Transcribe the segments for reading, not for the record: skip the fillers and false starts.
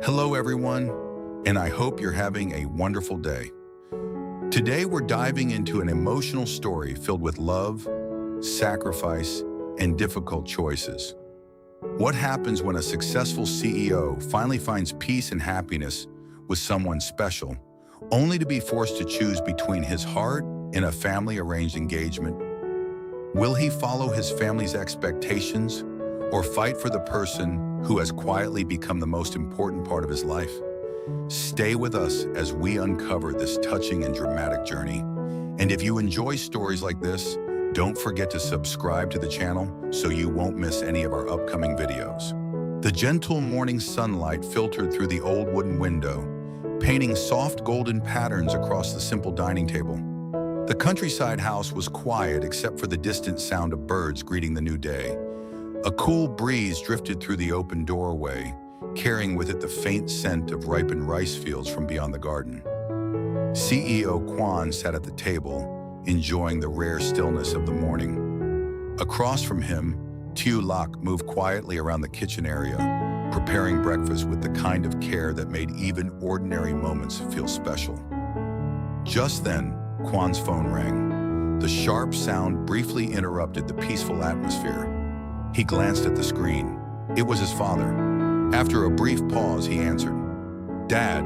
Hello, everyone, and I hope you're having a wonderful day. Today, we're diving into an emotional story filled with love, sacrifice, and difficult choices. What happens when a successful CEO finally finds peace and happiness with someone special, only to be forced to choose between his heart and a family-arranged engagement? Will he follow his family's expectations or fight for the person who has quietly become the most important part of his life? Stay with us as we uncover this touching and dramatic journey. And if you enjoy stories like this, don't forget to subscribe to the channel so you won't miss any of our upcoming videos. The gentle morning sunlight filtered through the old wooden window, painting soft golden patterns across the simple dining table. The countryside house was quiet except for the distant sound of birds greeting the new day. A cool breeze drifted through the open doorway, carrying with it the faint scent of ripened rice fields from beyond the garden. CEO Quan sat at the table, enjoying the rare stillness of the morning. Across from him, Ly Tu Tieu moved quietly around the kitchen area, preparing breakfast with the kind of care that made even ordinary moments feel special. Just then, Quan's phone rang. The sharp sound briefly interrupted the peaceful atmosphere. He glanced at the screen. It was his father. After a brief pause, he answered. "Dad."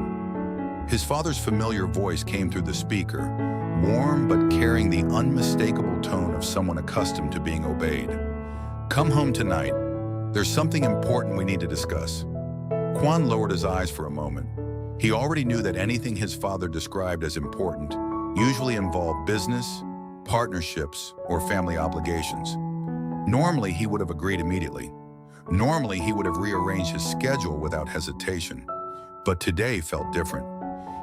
His father's familiar voice came through the speaker, warm but carrying the unmistakable tone of someone accustomed to being obeyed. "Come home tonight. There's something important we need to discuss." Quan lowered his eyes for a moment. He already knew that anything his father described as important usually involved business, partnerships, or family obligations. Normally, he would have agreed immediately. Normally, he would have rearranged his schedule without hesitation. But today felt different.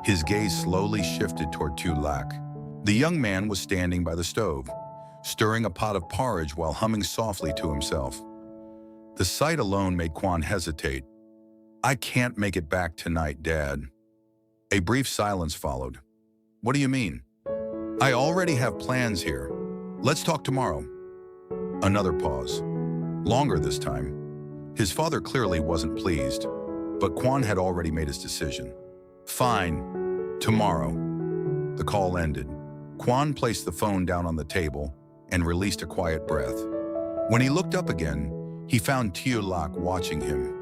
His gaze slowly shifted toward Ly Tu Tieu. The young man was standing by the stove, stirring a pot of porridge while humming softly to himself. The sight alone made Quan hesitate. "I can't make it back tonight, Dad." A brief silence followed. "What do you mean?" "I already have plans here. Let's talk tomorrow." Another pause. Longer this time. His father clearly wasn't pleased, but Quan had already made his decision. "Fine. Tomorrow." The call ended. Quan placed the phone down on the table and released a quiet breath. When he looked up again, he found Ly Tu Tieu watching him.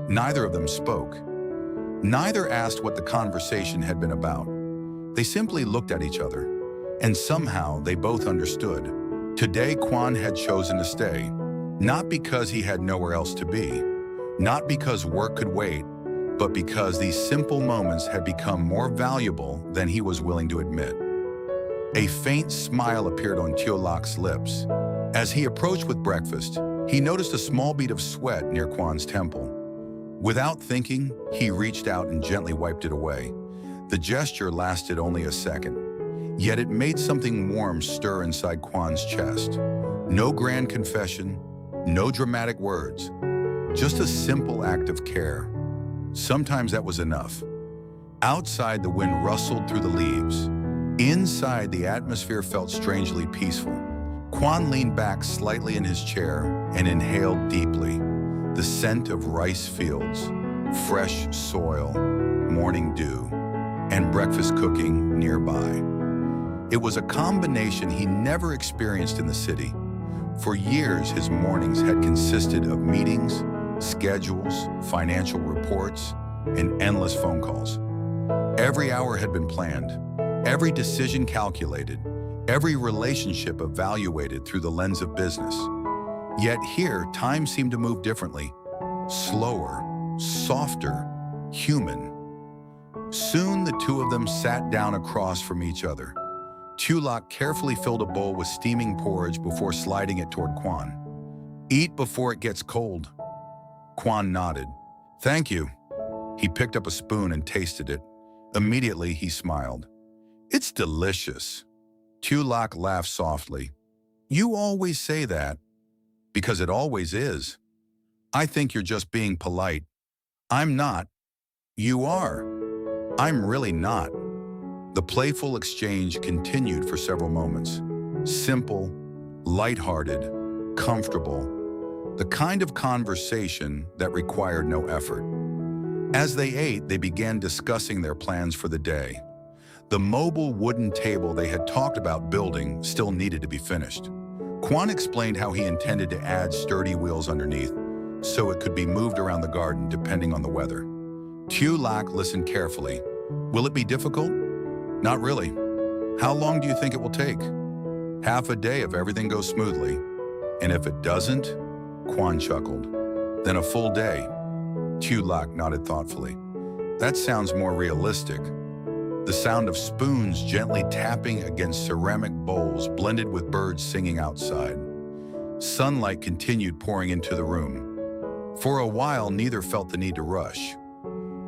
Neither of them spoke. Neither asked what the conversation had been about. They simply looked at each other, and somehow they both understood. Today, Quan had chosen to stay, not because he had nowhere else to be, not because work could wait, but because these simple moments had become more valuable than he was willing to admit. A faint smile appeared on Ly Tu Tieu's lips. As he approached with breakfast, he noticed a small bead of sweat near Quan's temple. Without thinking, he reached out and gently wiped it away. The gesture lasted only a second, yet it made something warm stir inside Quan's chest. No grand confession, no dramatic words, just a simple act of care. Sometimes that was enough. Outside, the wind rustled through the leaves. Inside, the atmosphere felt strangely peaceful. Quan leaned back slightly in his chair and inhaled deeply. The scent of rice fields, fresh soil, morning dew, and breakfast cooking nearby. It was a combination he never experienced in the city. For years, his mornings had consisted of meetings, schedules, financial reports, and endless phone calls. Every hour had been planned, every decision calculated, every relationship evaluated through the lens of business. Yet here, time seemed to move differently, slower, softer, human. Soon, the two of them sat down across from each other. Ly Tu Tieu carefully filled a bowl with steaming porridge before sliding it toward Quan. "Eat before it gets cold." Quan nodded. "Thank you." He picked up a spoon and tasted it. Immediately, he smiled. "It's delicious." Ly Tu Tieu laughed softly. "You always say that." "Because it always is." "I think you're just being polite." "I'm not." "You are." "I'm really not." The playful exchange continued for several moments. Simple, lighthearted, comfortable. The kind of conversation that required no effort. As they ate, they began discussing their plans for the day. The mobile wooden table they had talked about building still needed to be finished. Quan explained how he intended to add sturdy wheels underneath, so it could be moved around the garden depending on the weather. Tu listened carefully. Will it be difficult? Not really. How long do you think it will take? Half a day if everything goes smoothly. And if it doesn't? Quan chuckled. Then a full day. Tu nodded thoughtfully. That sounds more realistic. The sound of spoons gently tapping against ceramic bowls blended with birds singing outside. Sunlight continued pouring into the room. For a while, neither felt the need to rush.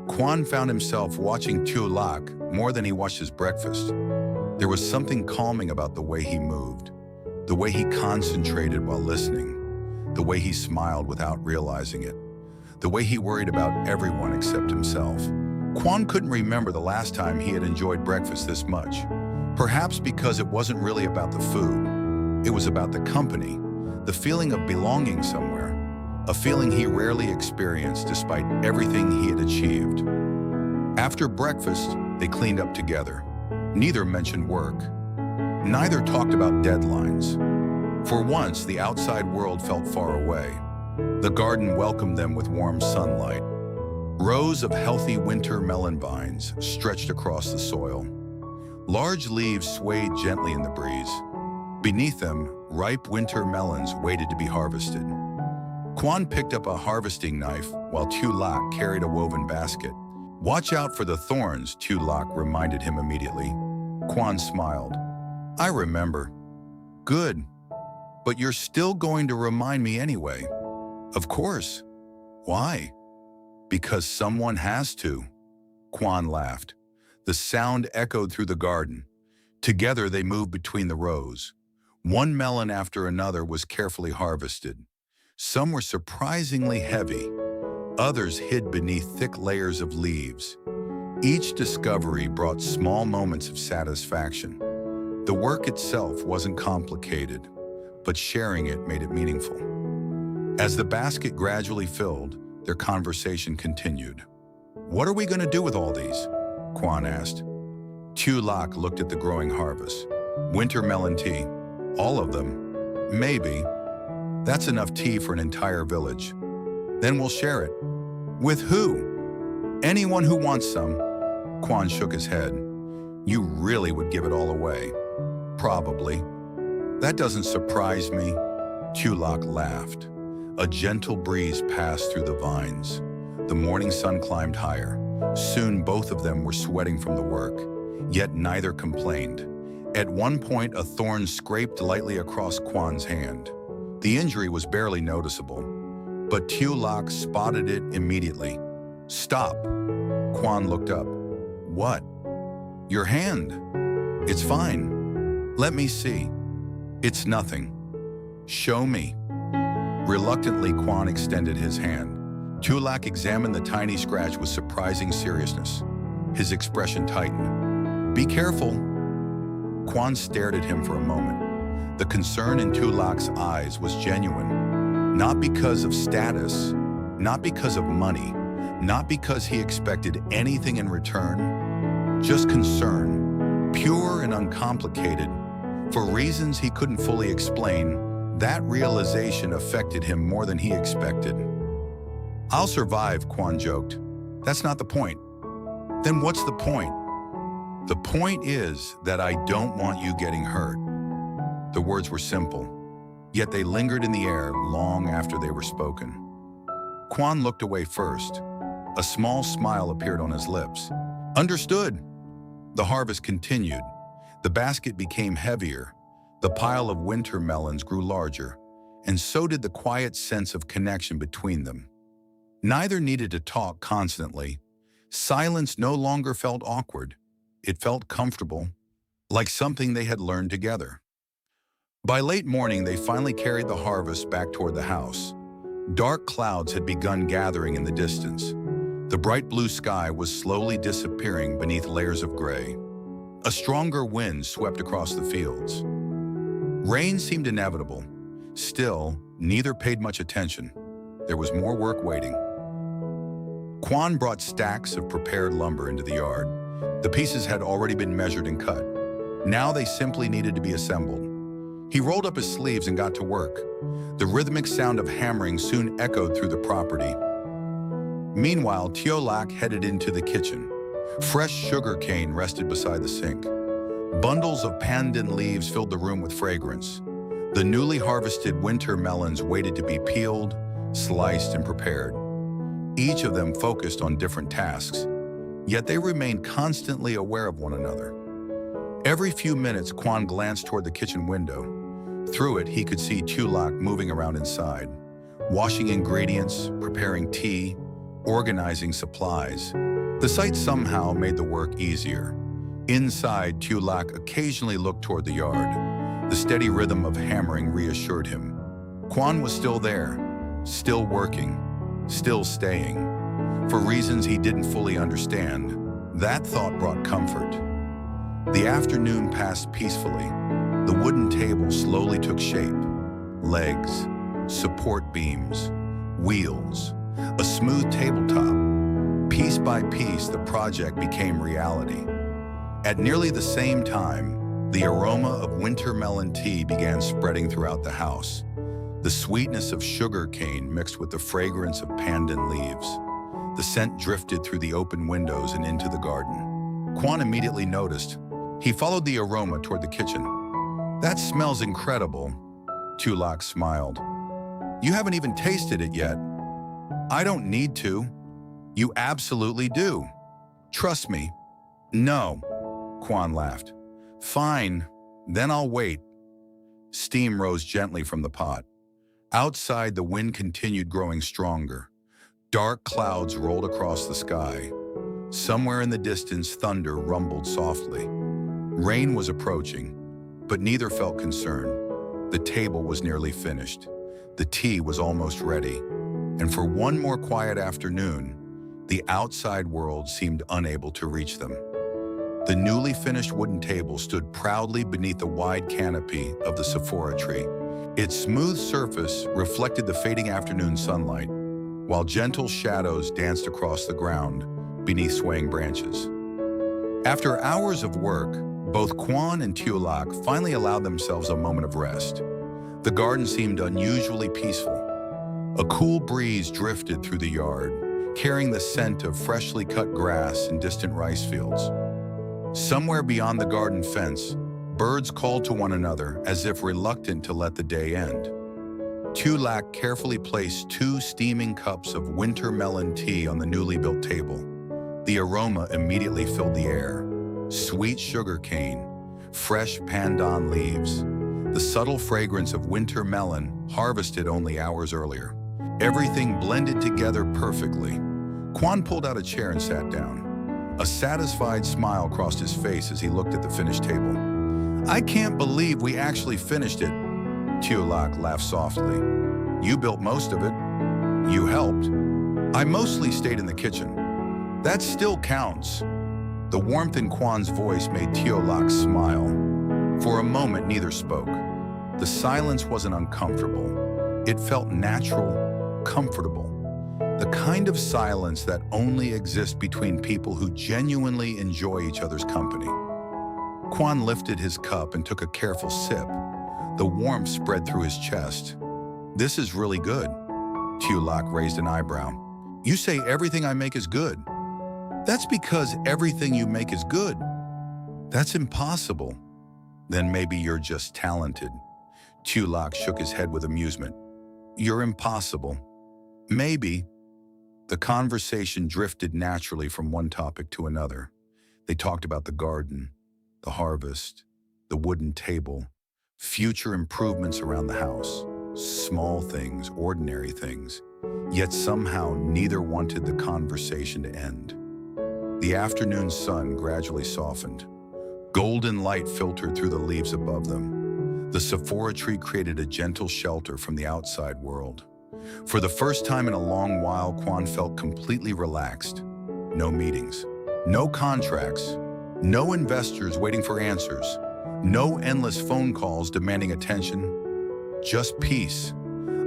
Quan found himself watching Tu more than he watched his breakfast. There was something calming about the way he moved, the way he concentrated while listening, the way he smiled without realizing it, the way he worried about everyone except himself. Quan couldn't remember the last time he had enjoyed breakfast this much. Perhaps because it wasn't really about the food. It was about the company, the feeling of belonging somewhere, a feeling he rarely experienced despite everything he had achieved. After breakfast, they cleaned up together. Neither mentioned work. Neither talked about deadlines. For once, the outside world felt far away. The garden welcomed them with warm sunlight. Rows of healthy winter melon vines stretched across the soil. Large leaves swayed gently in the breeze. Beneath them, ripe winter melons waited to be harvested. Quan picked up a harvesting knife while Tu carried a woven basket. Watch out for the thorns, Tu reminded him immediately. Quan smiled. I remember. Good. But you're still going to remind me anyway. Of course. Why? Because someone has to. Quan laughed. The sound echoed through the garden. Together they moved between the rows. One melon after another was carefully harvested. Some were surprisingly heavy. Others hid beneath thick layers of leaves. Each discovery brought small moments of satisfaction. The work itself wasn't complicated, but sharing it made it meaningful. As the basket gradually filled, their conversation continued. What are we going to do with all these? Quan asked. Tu looked at the growing harvest. Winter melon tea. All of them. Maybe. That's enough tea for an entire village. Then we'll share it. With who? Anyone who wants some. Quan shook his head. You really would give it all away. Probably. That doesn't surprise me. Tu laughed. A gentle breeze passed through the vines. The morning sun climbed higher. Soon both of them were sweating from the work, yet neither complained. At one point, a thorn scraped lightly across Quan's hand. The injury was barely noticeable, but Tu spotted it immediately. Stop. Quan looked up. What? Your hand. It's fine. Let me see. It's nothing. Show me. Reluctantly, Quan extended his hand. Tu examined the tiny scratch with surprising seriousness. His expression tightened. Be careful. Quan stared at him for a moment. The concern in Tu eyes was genuine. Not because of status, not because of money, not because he expected anything in return. Just concern, pure and uncomplicated. For reasons he couldn't fully explain, that realization affected him more than he expected. I'll survive, Quan joked. That's not the point. Then what's the point? The point is that I don't want you getting hurt. The words were simple, yet they lingered in the air long after they were spoken. Quan looked away first. A small smile appeared on his lips. Understood. The harvest continued. The basket became heavier. The pile of winter melons grew larger, and so did the quiet sense of connection between them. Neither needed to talk constantly. Silence no longer felt awkward. It felt comfortable, like something they had learned together. By late morning, they finally carried the harvest back toward the house. Dark clouds had begun gathering in the distance. The bright blue sky was slowly disappearing beneath layers of gray. A stronger wind swept across the fields. Rain seemed inevitable. Still, neither paid much attention. There was more work waiting. Quan brought stacks of prepared lumber into the yard. The pieces had already been measured and cut. Now they simply needed to be assembled. He rolled up his sleeves and got to work. The rhythmic sound of hammering soon echoed through the property. Meanwhile, Tieu headed into the kitchen. Fresh sugar cane rested beside the sink. Bundles of pandan leaves filled the room with fragrance. The newly harvested winter melons waited to be peeled, sliced, and prepared. Each of them focused on different tasks, yet they remained constantly aware of one another. Every few minutes, Quan glanced toward the kitchen window. Through it, he could see Tieu moving around inside, washing ingredients, preparing tea, organizing supplies. The sight somehow made the work easier. Inside, Tieu occasionally looked toward the yard. The steady rhythm of hammering reassured him. Quan was still there, still working, still staying. For reasons he didn't fully understand, that thought brought comfort. The afternoon passed peacefully. The wooden table slowly took shape. Legs, support beams, wheels, a smooth tabletop. Piece by piece, the project became reality. At nearly the same time, the aroma of winter melon tea began spreading throughout the house. The sweetness of sugar cane mixed with the fragrance of pandan leaves. The scent drifted through the open windows and into the garden. Quan immediately noticed. He followed the aroma toward the kitchen. "That smells incredible," Tieu smiled. "You haven't even tasted it yet." "I don't need to." "You absolutely do. Trust me." "No," Quan laughed. "Fine, then I'll wait." Steam rose gently from the pot. Outside, the wind continued growing stronger. Dark clouds rolled across the sky. Somewhere in the distance, thunder rumbled softly. Rain was approaching, but neither felt concerned. The table was nearly finished. The tea was almost ready. And for one more quiet afternoon, the outside world seemed unable to reach them. The newly finished wooden table stood proudly beneath the wide canopy of the Sephora tree. Its smooth surface reflected the fading afternoon sunlight, while gentle shadows danced across the ground beneath swaying branches. After hours of work, both Quan and Tieu finally allowed themselves a moment of rest. The garden seemed unusually peaceful. A cool breeze drifted through the yard, carrying the scent of freshly cut grass and distant rice fields. Somewhere beyond the garden fence, birds called to one another as if reluctant to let the day end. Tieu carefully placed 2 steaming cups of winter melon tea on the newly built table. The aroma immediately filled the air. Sweet sugar cane, fresh pandan leaves, the subtle fragrance of winter melon harvested only hours earlier. Everything blended together perfectly. Quan pulled out a chair and sat down. A satisfied smile crossed his face as he looked at the finished table. "I can't believe we actually finished it." Tieu laughed softly. "You built most of it. You helped. I mostly stayed in the kitchen. That still counts." The warmth in Quan's voice made Tieu smile. For a moment, neither spoke. The silence wasn't uncomfortable. It felt natural, comfortable. The kind of silence that only exists between people who genuinely enjoy each other's company. Quan lifted his cup and took a careful sip. The warmth spread through his chest. "This is really good." Tieu raised an eyebrow. "You say everything I make is good." "That's because everything you make is good." "That's impossible." "Then maybe you're just talented." Tieu shook his head with amusement. "You're impossible." "Maybe." The conversation drifted naturally from one topic to another. They talked about the garden, the harvest, the wooden table, future improvements around the house, small things, ordinary things. Yet somehow neither wanted the conversation to end. The afternoon sun gradually softened. Golden light filtered through the leaves above them. The Sephora tree created a gentle shelter from the outside world. For the first time in a long while, Quan felt completely relaxed. No meetings, no contracts, no investors waiting for answers, no endless phone calls demanding attention, just peace.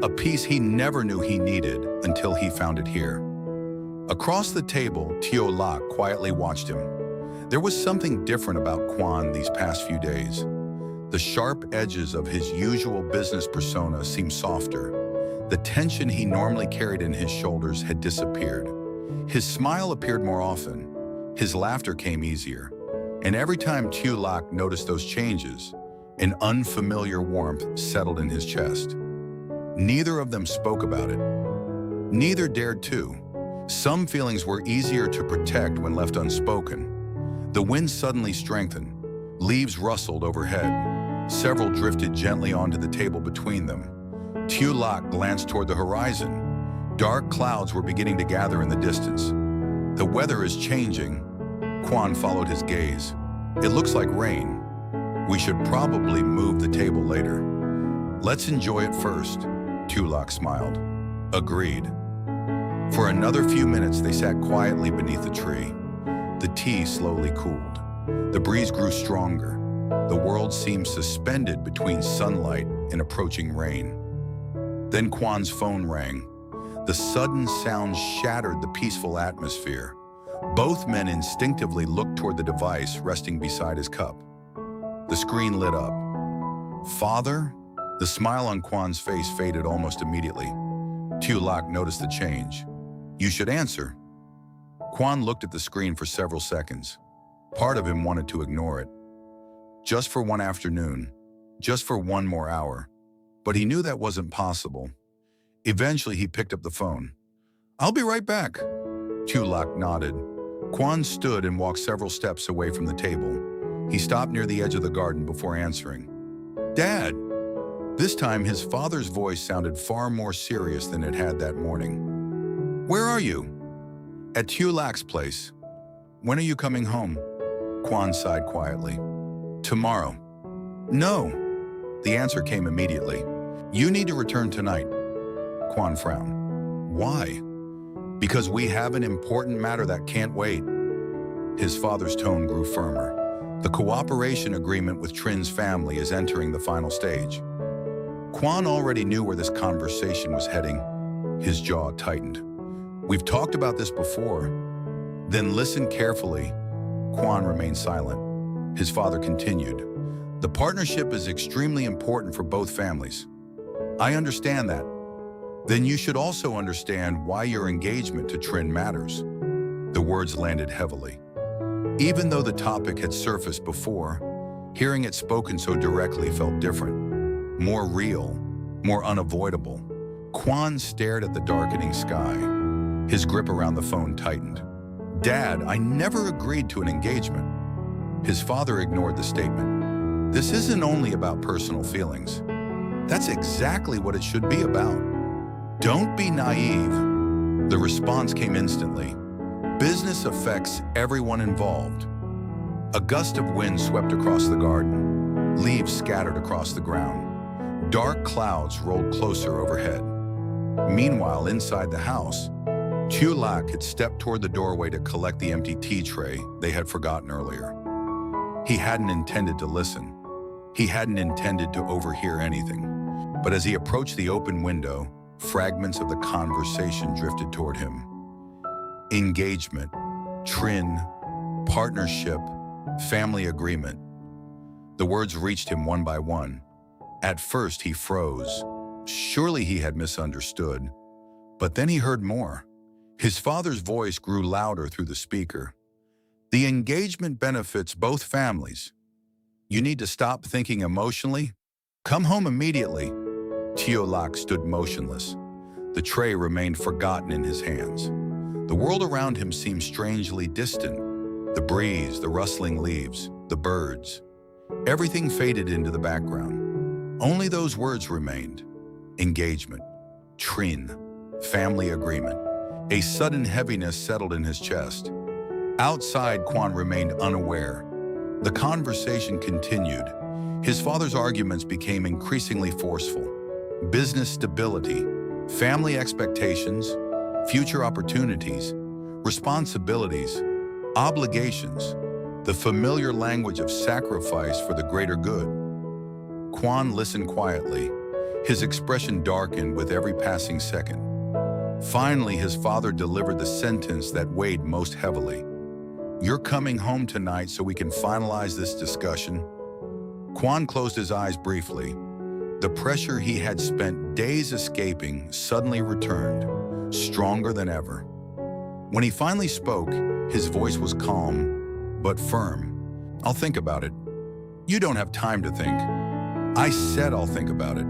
A peace he never knew he needed until he found it here. Across the table, Tieu Lac quietly watched him. There was something different about Quan these past few days. The sharp edges of his usual business persona seemed softer. The tension he normally carried in his shoulders had disappeared. His smile appeared more often. His laughter came easier. And every time Tieu Lac noticed those changes, an unfamiliar warmth settled in his chest. Neither of them spoke about it. Neither dared to. Some feelings were easier to protect when left unspoken. The wind suddenly strengthened. Leaves rustled overhead. Several drifted gently onto the table between them. Tieu Lac glanced toward the horizon. Dark clouds were beginning to gather in the distance. The weather is changing. Quan followed his gaze. It looks like rain. We should probably move the table later. Let's enjoy it first, Tieu Lac smiled. Agreed. For another few minutes, they sat quietly beneath the tree. The tea slowly cooled. The breeze grew stronger. The world seemed suspended between sunlight and approaching rain. Then Quan's phone rang. The sudden sound shattered the peaceful atmosphere. Both men instinctively looked toward the device resting beside his cup. The screen lit up. Father? The smile on Quan's face faded almost immediately. Tieu Lac noticed the change. You should answer. Quan looked at the screen for several seconds. Part of him wanted to ignore it. Just for one afternoon, just for one more hour. But he knew that wasn't possible. Eventually, he picked up the phone. I'll be right back. Tieu Lac nodded. Quan stood and walked several steps away from the table. He stopped near the edge of the garden before answering. Dad! This time, his father's voice sounded far more serious than it had that morning. Where are you? At Tieu Lac's place. When are you coming home? Quan sighed quietly. Tomorrow. No. The answer came immediately. You need to return tonight. Quan frowned. Why? Because we have an important matter that can't wait. His father's tone grew firmer. The cooperation agreement with Trin's family is entering the final stage. Quan already knew where this conversation was heading. His jaw tightened. We've talked about this before. Then listen carefully. Quan remained silent. His father continued. The partnership is extremely important for both families. I understand that. Then you should also understand why your engagement to Trin matters. The words landed heavily. Even though the topic had surfaced before, hearing it spoken so directly felt different, more real, more unavoidable. Quan stared at the darkening sky. His grip around the phone tightened. Dad, I never agreed to an engagement. His father ignored the statement. This isn't only about personal feelings. That's exactly what it should be about. Don't be naive. The response came instantly. Business affects everyone involved. A gust of wind swept across the garden. Leaves scattered across the ground. Dark clouds rolled closer overhead. Meanwhile, inside the house, Tieu Lac had stepped toward the doorway to collect the empty tea tray they had forgotten earlier. He hadn't intended to listen. He hadn't intended to overhear anything. But as he approached the open window, fragments of the conversation drifted toward him. Engagement, Trin, partnership, family agreement. The words reached him one by one. At first, he froze. Surely he had misunderstood. But then he heard more. His father's voice grew louder through the speaker. The engagement benefits both families. You need to stop thinking emotionally. Come home immediately. Tieu Lac stood motionless. The tray remained forgotten in his hands. The world around him seemed strangely distant. The breeze, the rustling leaves, the birds. Everything faded into the background. Only those words remained. Engagement, Trin, family agreement. A sudden heaviness settled in his chest. Outside, Quan remained unaware. The conversation continued. His father's arguments became increasingly forceful. Business stability, family expectations, future opportunities, responsibilities, obligations, the familiar language of sacrifice for the greater good. Quan listened quietly. His expression darkened with every passing second. Finally, his father delivered the sentence that weighed most heavily. "You're coming home tonight so we can finalize this discussion." Quan closed his eyes briefly. The pressure he had spent days escaping suddenly returned, stronger than ever. When he finally spoke, his voice was calm, but firm. "I'll think about it." "You don't have time to think." "I said I'll think about it."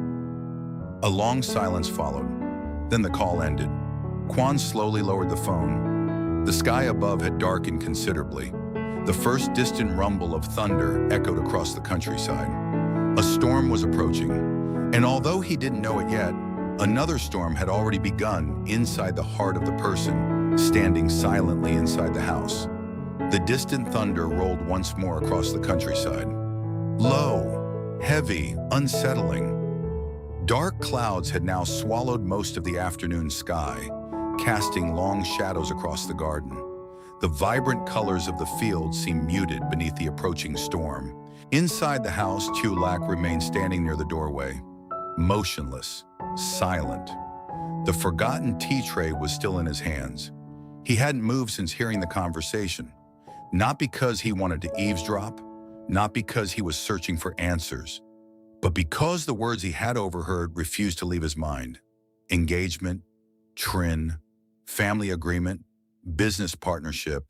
A long silence followed. Then the call ended. Quan slowly lowered the phone. The sky above had darkened considerably. The first distant rumble of thunder echoed across the countryside. A storm was approaching, and although he didn't know it yet, another storm had already begun inside the heart of the person standing silently inside the house. The distant thunder rolled once more across the countryside. Low, heavy, unsettling. Dark clouds had now swallowed most of the afternoon sky, casting long shadows across the garden. The vibrant colors of the field seemed muted beneath the approaching storm. Inside the house, Tu Lac remained standing near the doorway, motionless, silent. The forgotten tea tray was still in his hands. He hadn't moved since hearing the conversation, not because he wanted to eavesdrop, not because he was searching for answers, but because the words he had overheard refused to leave his mind. Engagement, Trin, family agreement, business partnership.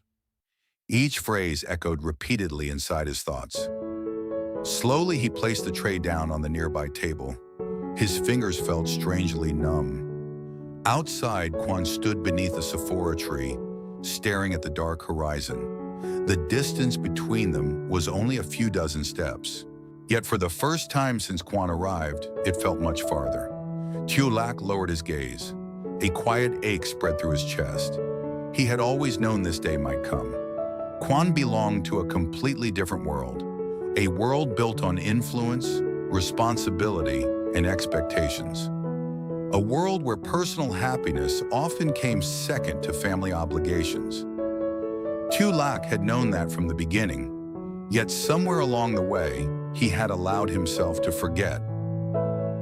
Each phrase echoed repeatedly inside his thoughts. Slowly, he placed the tray down on the nearby table. His fingers felt strangely numb. Outside, Quan stood beneath a sephora tree, staring at the dark horizon. The distance between them was only a few dozen steps. Yet for the first time since Quan arrived, it felt much farther. Tu Lac lowered his gaze. A quiet ache spread through his chest. He had always known this day might come. Quan belonged to a completely different world, a world built on influence, responsibility, and expectations. A world where personal happiness often came second to family obligations. Tu Lac had known that from the beginning, yet somewhere along the way, he had allowed himself to forget.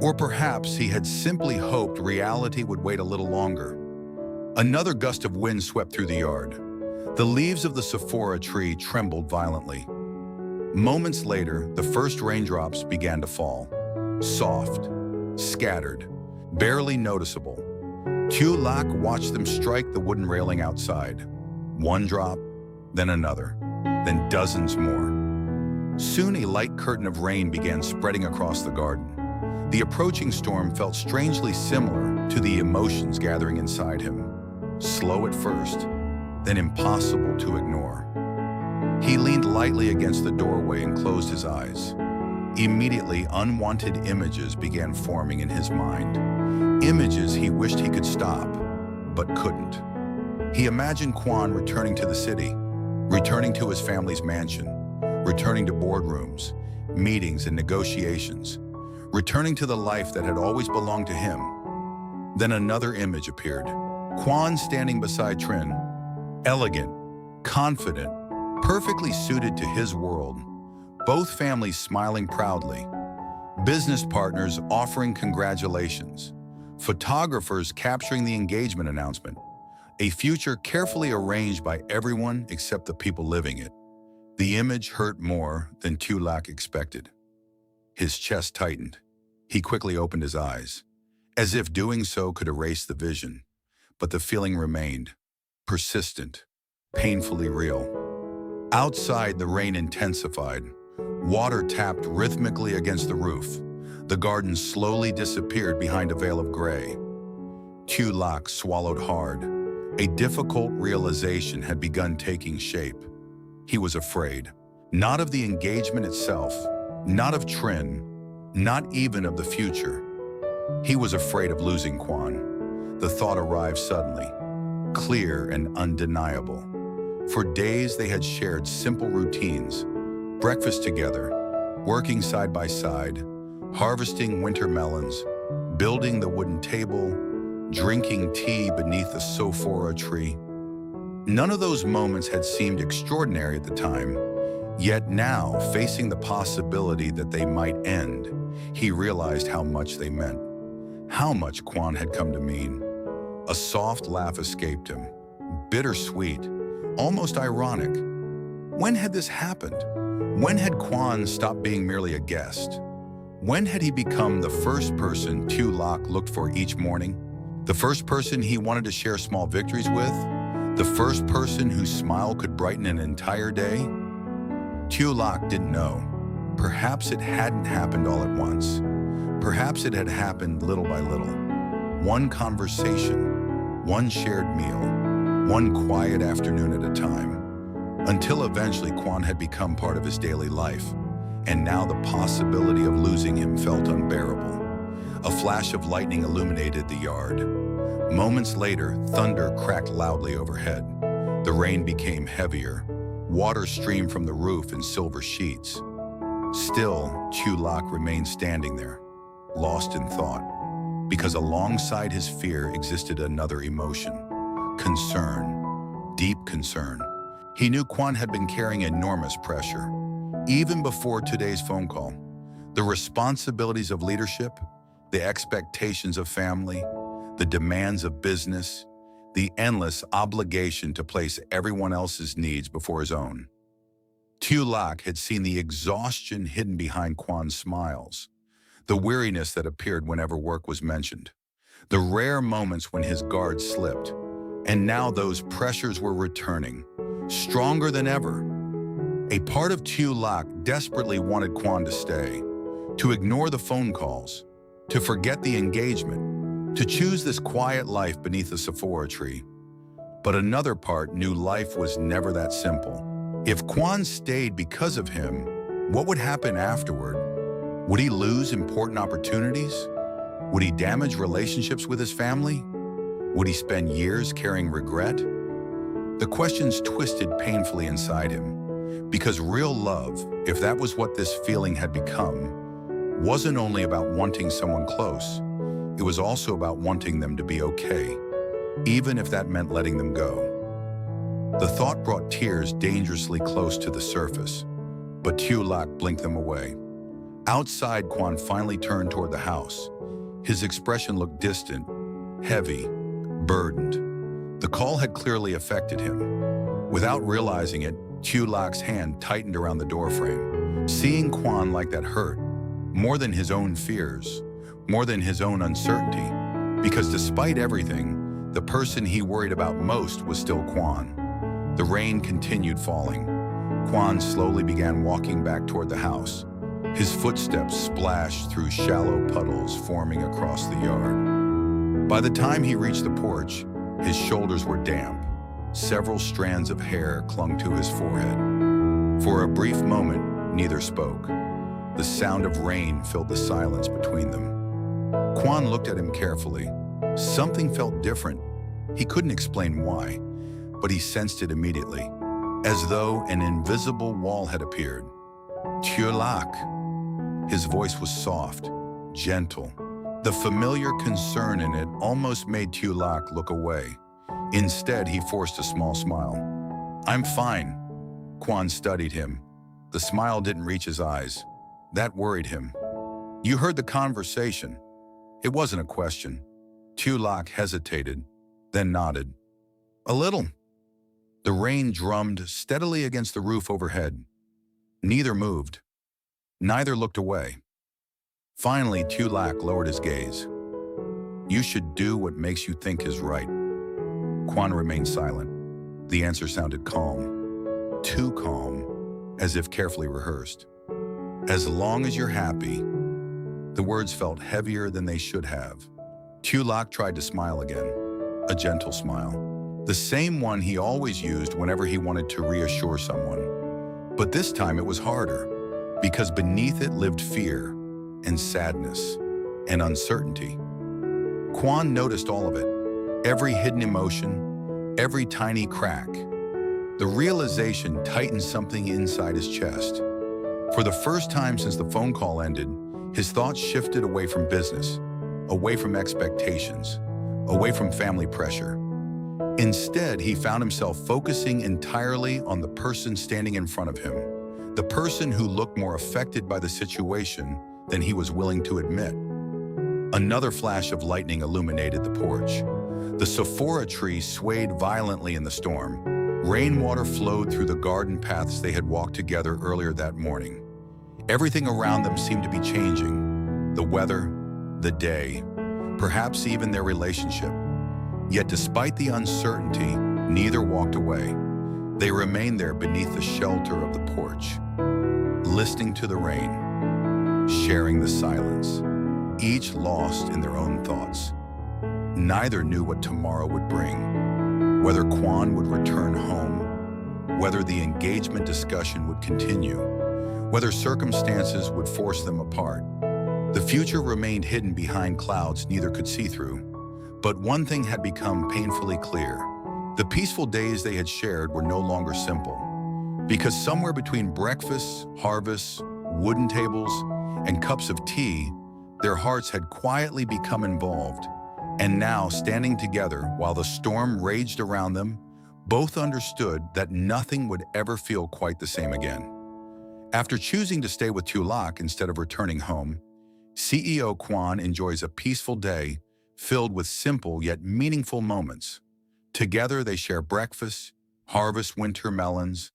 Or perhaps he had simply hoped reality would wait a little longer. Another gust of wind swept through the yard. The leaves of the sephora tree trembled violently. Moments later, the first raindrops began to fall. Soft, scattered, barely noticeable. Tu Lac watched them strike the wooden railing outside. One drop, then another, then dozens more. Soon a light curtain of rain began spreading across the garden. The approaching storm felt strangely similar to the emotions gathering inside him. Slow at first, then impossible to ignore. He leaned lightly against the doorway and closed his eyes. Immediately, unwanted images began forming in his mind. Images he wished he could stop, but couldn't. He imagined Quan returning to the city, returning to his family's mansion, returning to boardrooms, meetings and negotiations, returning to the life that had always belonged to him. Then another image appeared. Quan standing beside Trin, elegant, confident, perfectly suited to his world, both families smiling proudly, business partners offering congratulations, photographers capturing the engagement announcement, a future carefully arranged by everyone except the people living it. The image hurt more than Tu Lac expected. His chest tightened. He quickly opened his eyes, as if doing so could erase the vision, but the feeling remained, persistent, painfully real. Outside, the rain intensified. Water tapped rhythmically against the roof. The garden slowly disappeared behind a veil of gray. Tu Lac swallowed hard. A difficult realization had begun taking shape. He was afraid, not of the engagement itself, not of Trin, not even of the future. He was afraid of losing Quan. The thought arrived suddenly, clear and undeniable. For days they had shared simple routines, breakfast together, working side by side, harvesting winter melons, building the wooden table, drinking tea beneath the sephora tree. None of those moments had seemed extraordinary at the time, yet now, facing the possibility that they might end, he realized how much they meant, how much Quan had come to mean. A soft laugh escaped him, bittersweet, almost ironic. When had this happened? When had Quan stopped being merely a guest? When had he become the first person Tu Lac looked for each morning? The first person he wanted to share small victories with? The first person whose smile could brighten an entire day? Tu Lac didn't know. Perhaps it hadn't happened all at once. Perhaps it had happened little by little. One conversation, one shared meal, one quiet afternoon at a time, until eventually Quan had become part of his daily life, and now the possibility of losing him felt unbearable. A flash of lightning illuminated the yard. Moments later, thunder cracked loudly overhead. The rain became heavier. Water streamed from the roof in silver sheets. Still, Tu Lac remained standing there, lost in thought, because alongside his fear existed another emotion: concern, deep concern. He knew Quan had been carrying enormous pressure, even before today's phone call. The responsibilities of leadership, the expectations of family, the demands of business, the endless obligation to place everyone else's needs before his own. Tu Lac had seen the exhaustion hidden behind Quan's smiles, the weariness that appeared whenever work was mentioned, the rare moments when his guard slipped, and now those pressures were returning, stronger than ever. A part of Tu Lac desperately wanted Quan to stay, to ignore the phone calls, to forget the engagement, to choose this quiet life beneath a Sephora tree. But another part knew life was never that simple. If Quan stayed because of him, what would happen afterward? Would he lose important opportunities? Would he damage relationships with his family? Would he spend years carrying regret? The questions twisted painfully inside him, because real love, if that was what this feeling had become, wasn't only about wanting someone close, it was also about wanting them to be okay, even if that meant letting them go. The thought brought tears dangerously close to the surface, but Tu Lac blinked them away. Outside, Quan finally turned toward the house. His expression looked distant, heavy, burdened. The call had clearly affected him. Without realizing it, Tu Lac's hand tightened around the doorframe. Seeing Quan like that hurt, more than his own fears, more than his own uncertainty, because despite everything, the person he worried about most was still Quan. The rain continued falling. Quan slowly began walking back toward the house. His footsteps splashed through shallow puddles forming across the yard. By the time he reached the porch, his shoulders were damp. Several strands of hair clung to his forehead. For a brief moment, neither spoke. The sound of rain filled the silence between them. Quan looked at him carefully. Something felt different. He couldn't explain why, but he sensed it immediately, as though an invisible wall had appeared. Tu Lac. His voice was soft, gentle. The familiar concern in it almost made Tu Lac look away. Instead, he forced a small smile. "I'm fine." Quan studied him. The smile didn't reach his eyes. That worried him. "You heard the conversation." It wasn't a question. Tu Lac hesitated, then nodded. "A little." The rain drummed steadily against the roof overhead. Neither moved. Neither looked away. Finally, Tu Lac lowered his gaze. "You should do what makes you think is right." Quan remained silent. The answer sounded calm. Too calm, as if carefully rehearsed. "As long as you're happy." The words felt heavier than they should have. Tu Lac tried to smile again, a gentle smile. The same one he always used whenever he wanted to reassure someone. But this time it was harder, because beneath it lived fear and sadness and uncertainty. Quan noticed all of it, every hidden emotion, every tiny crack. The realization tightened something inside his chest. For the first time since the phone call ended, his thoughts shifted away from business, away from expectations, away from family pressure. Instead, he found himself focusing entirely on the person standing in front of him, the person who looked more affected by the situation than he was willing to admit. Another flash of lightning illuminated the porch. The Sephora tree swayed violently in the storm. Rainwater flowed through the garden paths they had walked together earlier that morning. Everything around them seemed to be changing. The weather, the day, perhaps even their relationship. Yet despite the uncertainty, neither walked away. They remained there beneath the shelter of the porch, listening to the rain, sharing the silence, each lost in their own thoughts. Neither knew what tomorrow would bring, whether Quan would return home, whether the engagement discussion would continue, whether circumstances would force them apart. The future remained hidden behind clouds neither could see through. But one thing had become painfully clear. The peaceful days they had shared were no longer simple. Because somewhere between breakfasts, harvests, wooden tables, and cups of tea, their hearts had quietly become involved. And now, standing together while the storm raged around them, both understood that nothing would ever feel quite the same again. After choosing to stay with Tu Lac instead of returning home, CEO Quan enjoys a peaceful day filled with simple yet meaningful moments. Together they share breakfast, harvest winter melons,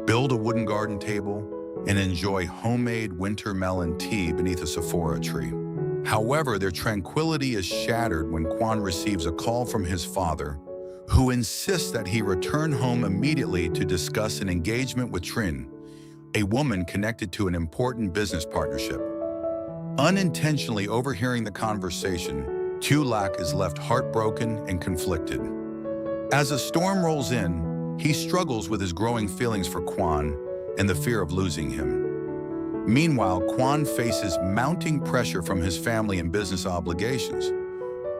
build a wooden garden table, and enjoy homemade winter melon tea beneath a Sephora tree. However, their tranquility is shattered when Quan receives a call from his father, who insists that he return home immediately to discuss an engagement with Trin, a woman connected to an important business partnership. Unintentionally overhearing the conversation, Tu Lac is left heartbroken and conflicted. As a storm rolls in, he struggles with his growing feelings for Quan and the fear of losing him. Meanwhile, Quan faces mounting pressure from his family and business obligations.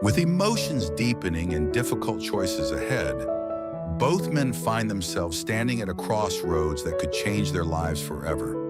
With emotions deepening and difficult choices ahead, both men find themselves standing at a crossroads that could change their lives forever.